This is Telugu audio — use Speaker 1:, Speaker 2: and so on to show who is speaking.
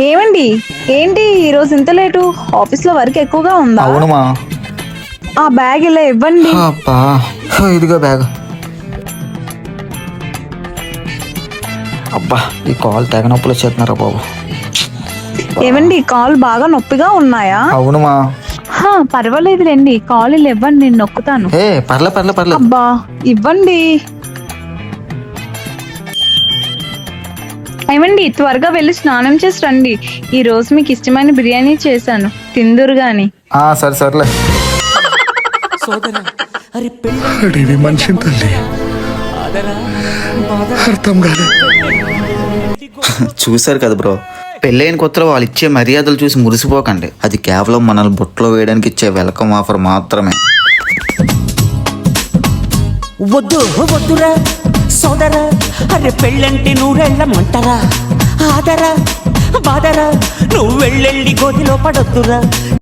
Speaker 1: ఏమండి? ఏంటి ఈరోజు ఇంత లేటు? ఆఫీస్ లో వర్క్ ఎక్కువగా ఉందా?
Speaker 2: అవునుమా.
Speaker 1: ఆ బ్యాగ్ ఇలా ఇవ్వండి.
Speaker 2: అబ్బా, ఇదిగో బ్యాగ్. అబ్బా, ఈ కాల్ తెగ నొప్పులు వచ్చేస్తున్నారా బాబు.
Speaker 1: ఏమండి కాల్ బాగా నొప్పిగా ఉన్నాయా?
Speaker 2: అవునుమా.
Speaker 1: పర్వాలేదులేండి, కాల్ ఇలా ఇవ్వండి, నేను నొక్కుతాను.
Speaker 2: పర్లేదు.
Speaker 1: అబ్బా ఇవ్వండి. ఏమండి త్వరగా వెళ్ళి స్నానం చేసి రండి. ఈ రోజు మీకు ఇష్టమైన బిర్యానీ చేశాను, తిందురు గాని.
Speaker 2: సర్లే.
Speaker 3: అడివి మనిషిని తల్లి అర్థం కాలే.
Speaker 2: చూసారు కదా బ్రో, పెళ్ళైన కొత్తలో వాళ్ళు ఇచ్చే మర్యాదలు చూసి మురిసిపోకండి. అది కేవలం మనల్ని బుట్టలో వేయడానికి ఇచ్చే వెల్కమ్ ఆఫర్ మాత్రమే.
Speaker 4: వద్దురా సోదరా, అరే పెళ్ళంటే నూరెళ్ళమంటారా? ఆదరా బాదరా, నువ్వు వెళ్ళెళ్ళి గోతిలో పడొద్దురా.